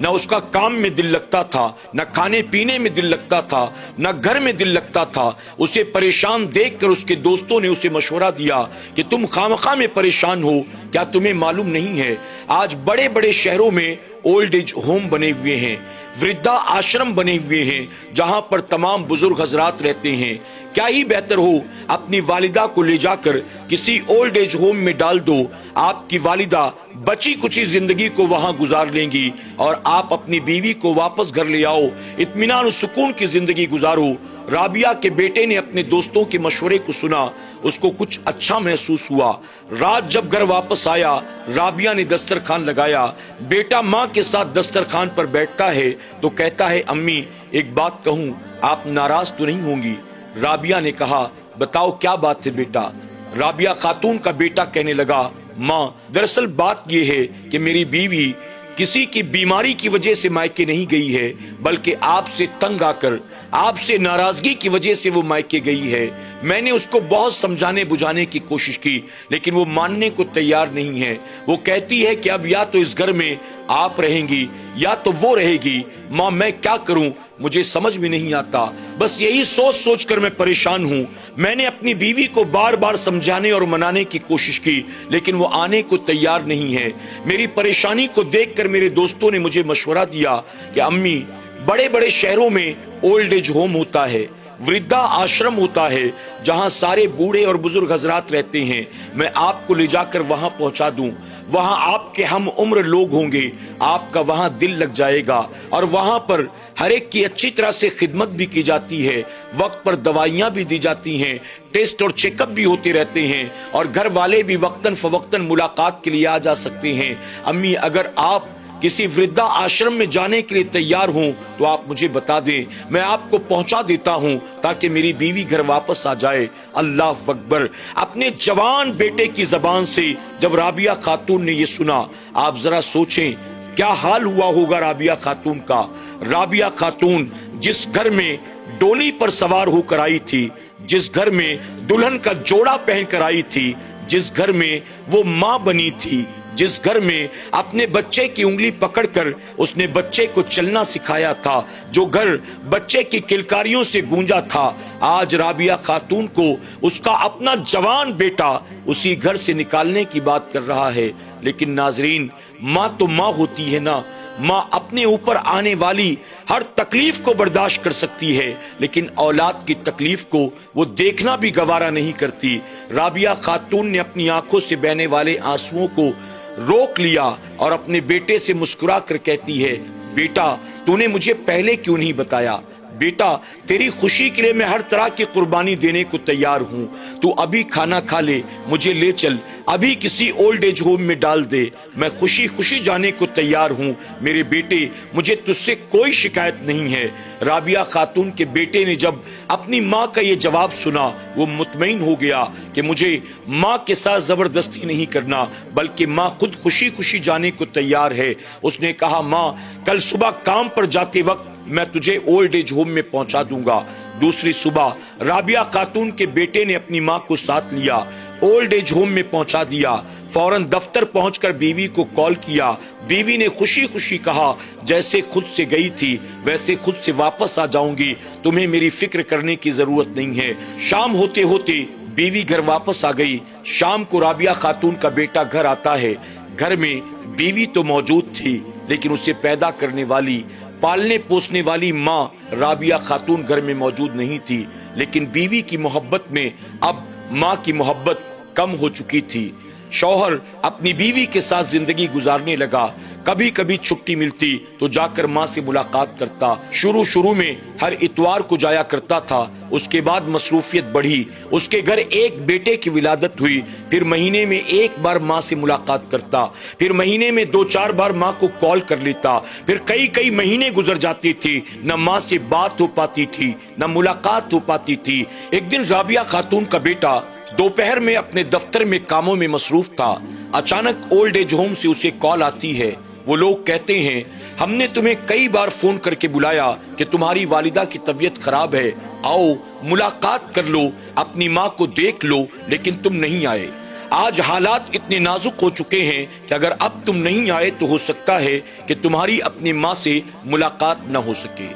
نہ اس کا کام میں دل لگتا تھا، نہ کھانے پینے میں دل لگتا تھا، نہ گھر میں دل لگتا تھا۔ اسے پریشان دیکھ کر اس کے دوستوں نے اسے مشورہ دیا کہ تم خامخواہ میں پریشان ہو، کیا تمہیں معلوم نہیں ہے آج بڑے بڑے شہروں میں اولڈ ایج ہوم بنے ہوئے ہیں، وردھا آشرم بنے ہوئے ہیں جہاں پر تمام بزرگ حضرات رہتے ہیں۔ کیا ہی بہتر ہو اپنی والدہ کو لے جا کر کسی اولڈ ایج ہوم میں ڈال دو، آپ کی والدہ بچی کچی زندگی کو وہاں گزار لیں گی اور آپ اپنی بیوی کو واپس گھر لے آؤ، اطمینان و سکون کی زندگی گزارو۔ رابعہ کے بیٹے نے اپنے دوستوں کے مشورے کو سنا، اس کو کچھ اچھا محسوس ہوا۔ رات جب گھر واپس آیا، رابعہ نے دسترخوان لگایا۔ بیٹا ماں کے ساتھ دسترخوان پر بیٹھتا ہے تو کہتا ہے امی ایک بات کہوں، آپ ناراض تو نہیں ہوں گی؟ رابعہ نے کہا بتاؤ کیا بات ہے بیٹا؟ رابعہ خاتون کا بیٹا کہنے لگا ماں دراصل بات یہ ہے کہ میری بیوی کسی کی بیماری کی وجہ سے مائکے نہیں گئی ہے، بلکہ آپ سے تنگ آ کر، آپ سے ناراضگی کی وجہ سے وہ مائکے گئی ہے۔ میں نے اس کو بہت سمجھانے بجھانے کی کوشش کی لیکن وہ ماننے کو تیار نہیں ہے۔ وہ کہتی ہے کہ اب یا تو اس گھر میں آپ رہیں گی یا تو وہ رہے گی۔ ماں میں کیا کروں مجھے سمجھ میں نہیں آتا، بس یہی سوچ سوچ کر میں پریشان ہوں۔ میں نے اپنی بیوی کو بار بار سمجھانے اور منانے کی کوشش کی لیکن وہ آنے کو تیار نہیں ہے۔ میری پریشانی کو دیکھ کر میرے دوستوں نے مجھے مشورہ دیا کہ امی بڑے بڑے شہروں میں اولڈ ایج ہوم ہوتا ہے، وردھا آشرم ہوتا ہے جہاں سارے بوڑھے اور بزرگ حضرات رہتے ہیں، میں آپ کو لے جا کر وہاں پہنچا دوں، وہاں آپ کے ہم عمر لوگ ہوں گے، آپ کا وہاں دل لگ جائے گا اور وہاں پر ہر ایک کی اچھی طرح سے خدمت بھی کی جاتی ہے، وقت پر دوائیاں بھی دی جاتی ہیں، ٹیسٹ اور چیک اپ بھی ہوتے رہتے ہیں اور گھر والے بھی وقتاً فوقتاً ملاقات کے لیے آ جا سکتے ہیں۔ امی اگر آپ کسی وردھا آشرم میں جانے کے لیے تیار ہوں تو آپ مجھے بتا دیں، میں آپ کو پہنچا دیتا ہوں تاکہ میری بیوی گھر واپس آ جائے۔ اللہ اکبر! اپنے جوان بیٹے کی زبان سے جب رابعہ خاتون نے یہ سنا، آپ ذرا سوچیں کیا حال ہوا ہوگا رابعہ خاتون کا۔ رابعہ خاتون جس گھر میں ڈولی پر سوار ہو کر آئی تھی، جس گھر میں دلہن کا جوڑا پہن کر آئی تھی، جس گھر میں وہ ماں بنی تھی، جس گھر میں اپنے بچے کی انگلی پکڑ کر اس نے بچے کو چلنا سکھایا تھا، جو گھر بچے کی کلکاریوں سے گونجا تھا، آج رابعہ خاتون کو اس کا اپنا جوان بیٹا اسی گھر سے نکالنے کی بات کر رہا ہے۔ لیکن ناظرین، ماں تو ماں ہوتی ہے نا، ماں اپنے اوپر آنے والی ہر تکلیف کو برداشت کر سکتی ہے لیکن اولاد کی تکلیف کو وہ دیکھنا بھی گوارا نہیں کرتی۔ رابعہ خاتون نے اپنی آنکھوں سے بہنے والے آنسوؤں کو روک لیا اور اپنے بیٹے سے مسکرا کر کہتی ہے بیٹا تو نے مجھے پہلے کیوں نہیں بتایا؟ بیٹا تیری خوشی کے لیے میں ہر طرح کی قربانی دینے کو تیار ہوں، تو ابھی کھانا کھا لے، مجھے لے چل، ابھی کسی اولڈ ایج ہوم میں ڈال دے، میں خوشی خوشی جانے کو تیار ہوں۔ میرے بیٹے مجھے تجھ سے کوئی شکایت نہیں ہے۔ رابعہ خاتون کے بیٹے نے جب اپنی ماں کا یہ جواب سنا وہ مطمئن ہو گیا کہ مجھے ماں کے ساتھ زبردستی نہیں کرنا بلکہ ماں خود خوشی خوشی جانے کو تیار ہے۔ اس نے کہا ماں کل صبح کام پر جاتے وقت میں تجھے اولڈ ایج ہوم میں پہنچا دوں گا۔ دوسری صبح رابعہ خاتون کے بیٹے نے اپنی ماں کو ساتھ لیا، اولڈ ایج ہوم میں پہنچا دیا۔ فوراً دفتر پہنچ کر بیوی کو کال کیا۔ بیوی نے خوشی خوشی کہا جیسے خود سے گئی تھی ویسے خود سے واپس آ جاؤں گی، تمہیں میری فکر کرنے کی ضرورت نہیں ہے۔ شام ہوتے ہوتے بیوی گھر واپس آ گئی۔ شام کو رابعہ خاتون کا بیٹا گھر آتا ہے۔ گھر میں بیوی تو موجود تھی لیکن اسے پیدا کرنے والی، پالنے پوسنے والی ماں رابعہ خاتون گھر میں موجود نہیں تھی، لیکن بیوی کی محبت میں اب ماں کی محبت کم ہو چکی تھی۔ شوہر اپنی بیوی کے ساتھ زندگی گزارنے لگا، کبھی کبھی چھٹی ملتی تو جا کر ماں سے ملاقات کرتا۔ شروع میں ہر اتوار کو جایا کرتا تھا، اس کے بعد مصروفیت بڑھی، اس کے گھر ایک بیٹے کی ولادت ہوئی، پھر مہینے میں ایک بار ماں سے ملاقات کرتا، پھر مہینے میں 2-4 بار ماں کو کال کر لیتا، پھر کئی مہینے گزر جاتی تھی، نہ ماں سے بات ہو پاتی تھی نہ ملاقات ہو پاتی تھی۔ ایک دن رابعہ خاتون کا بیٹا دوپہر میں اپنے دفتر میں کاموں میں مصروف تھا، اچانک اولڈ ایج ہوم سے اسے کال آتی ہے۔ وہ لوگ کہتے ہیں ہم نے تمہیں کئی بار فون کر کے بلایا کہ تمہاری والدہ کی طبیعت خراب ہے، آؤ ملاقات کر لو، اپنی ماں کو دیکھ لو، لیکن تم نہیں آئے۔ آج حالات اتنے نازک ہو چکے ہیں کہ اگر اب تم نہیں آئے تو ہو سکتا ہے کہ تمہاری اپنی ماں سے ملاقات نہ ہو سکے.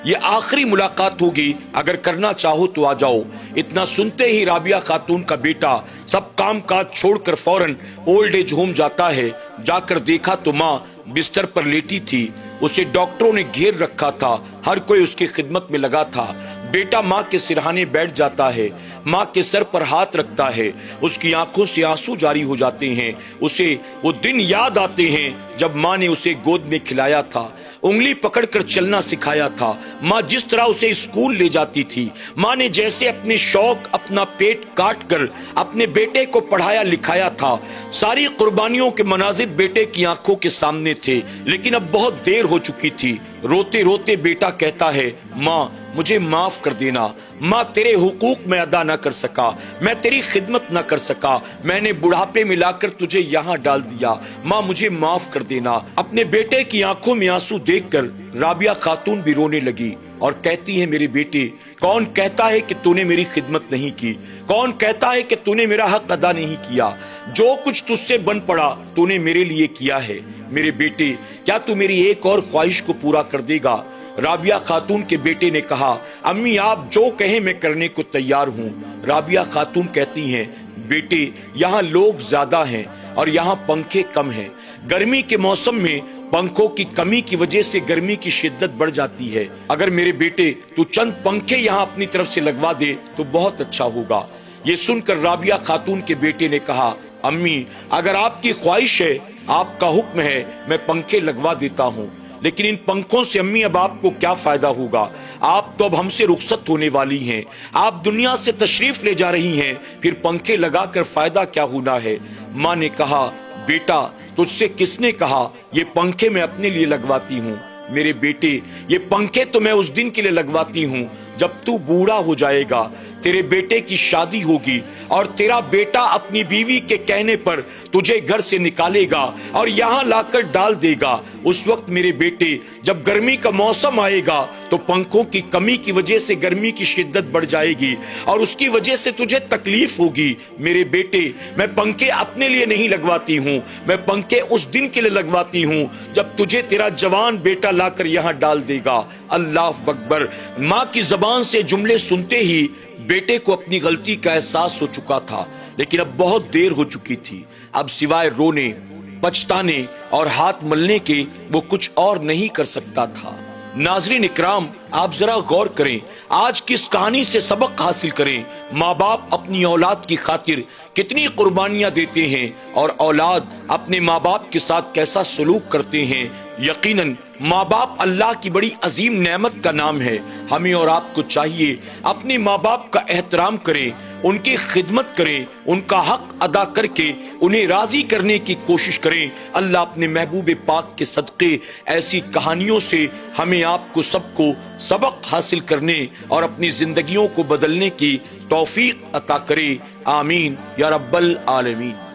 یہ آخری ملاقات ہوگی، اگر کرنا چاہو تو آ جاؤ. اتنا سنتے ہی رابعہ خاتون کا بیٹا سب کام کاج چھوڑ کر فوراً اولڈ ایج ہوم جاتا ہے. جا کر دیکھا تو ماں بستر پر لیٹی تھی. اسے ڈاکٹروں نے گھیر رکھا تھا، ہر کوئی اس کی خدمت میں لگا تھا. بیٹا ماں کے سرہانے بیٹھ جاتا ہے، ماں کے سر پر ہاتھ رکھتا ہے. اس کی آنکھوں سے آنسو جاری ہو جاتے ہیں. اسے وہ دن یاد آتے ہیں جب ماں نے اسے گود میں کھلایا تھا، انگلی پکڑ کر چلنا سکھایا تھا. ماں جس طرح اسے اسکول لے جاتی تھی، ماں نے جیسے اپنے شوق اپنا پیٹ کاٹ کر اپنے بیٹے کو پڑھایا لکھایا تھا. ساری قربانیوں کے مناظر بیٹے کی آنکھوں کے سامنے تھے، لیکن اب بہت دیر ہو چکی تھی. روتے روتے بیٹا کہتا ہے، ماں مجھے معاف کر دینا. ماں تیرے حقوق میں ادا نہ کر سکا، میں تیری خدمت نہ کر سکا، میں نے بڑھاپے میں لا کر تجھے یہاں ڈال دیا. ماں مجھے معاف کر دینا. اپنے بیٹے کی آنکھوں میں آنسو دیکھ کر رابعہ خاتون بھی رونے لگی اور کہتی ہے، میرے بیٹے، کون کہتا ہے کہ تو نے میری خدمت نہیں کی؟ کون کہتا ہے کہ تو نے میرا حق ادا نہیں کیا؟ جو کچھ تجھ سے بن پڑا تو نے میرے لیے کیا ہے. میرے بیٹے، کیا تو میری ایک اور خواہش کو پورا کر دے گا؟ رابعہ خاتون کے بیٹے نے کہا، امی آپ جو کہیں میں کرنے کو تیار ہوں. رابعہ خاتون کہتی ہیں، بیٹے یہاں لوگ زیادہ ہیں اور یہاں پنکھے کم ہیں. گرمی کے موسم میں پنکھوں کی کمی کی وجہ سے گرمی کی شدت بڑھ جاتی ہے. اگر میرے بیٹے تو چند پنکھے یہاں اپنی طرف سے لگوا دے تو بہت اچھا ہوگا. یہ سن کر رابعہ خاتون کے بیٹے نے کہا، امی اگر آپ کی خواہش ہے، آپ کا حکم ہے، میں پنکھے لگوا دیتا ہوں. لیکن ان پنکھوں سے امی اب آپ کو کیا فائدہ ہوگا؟ آپ تو اب ہم سے رخصت ہونے والی ہیں، آپ دنیا سے تشریف لے جا رہی ہیں، پھر پنکھے لگا کر فائدہ کیا ہونا ہے؟ ماں نے کہا، بیٹا تجھ سے کس نے کہا یہ پنکھے میں اپنے لیے لگواتی ہوں؟ میرے بیٹے یہ پنکھے تو میں اس دن کے لیے لگواتی ہوں جب تو بوڑھا ہو جائے گا، تیرے بیٹے کی شادی ہوگی اور تیرا بیٹا اپنی بیوی کے کہنے پر تجھے گھر سے نکالے گا اور یہاں لا کر ڈال دے گا. اس وقت میرے بیٹے جب گرمی کا موسم آئے گا تو پنکھوں کی کمی کی وجہ سے گرمی کی شدت بڑھ جائے گی اور اس کی وجہ سے تجھے تکلیف ہوگی. میرے بیٹے میں پنکھے اپنے لیے نہیں لگواتی ہوں، میں پنکھے اس دن کے لیے لگواتی ہوں جب تجھے تیرا جوان بیٹا لا کر یہاں ڈال دے گا. اللہ اکبر. ماں کی زبان سے جملے سنتے ہی بیٹے کو اپنی غلطی کا احساس ہو چکا تھا، لیکن اب بہت دیر ہو چکی تھی. اب سوائے رونے، پچھتانے اور ہاتھ ملنے کے وہ کچھ اور نہیں کر سکتا تھا. ناظرین اکرام، آپ ذرا غور کریں، آج کی اس کہانی سے سبق حاصل کریں. ماں باپ اپنی اولاد کی خاطر کتنی قربانیاں دیتے ہیں اور اولاد اپنے ماں باپ کے ساتھ کیسا سلوک کرتے ہیں. یقیناً ماں باپ اللہ کی بڑی عظیم نعمت کا نام ہے. ہمیں اور آپ کو چاہیے اپنے ماں باپ کا احترام کریں، ان کی خدمت کریں، ان کا حق ادا کر کے انہیں راضی کرنے کی کوشش کریں. اللہ اپنے محبوب پاک کے صدقے ایسی کہانیوں سے ہمیں آپ کو سب کو سبق حاصل کرنے اور اپنی زندگیوں کو بدلنے کی توفیق عطا کرے. آمین یا رب العالمین.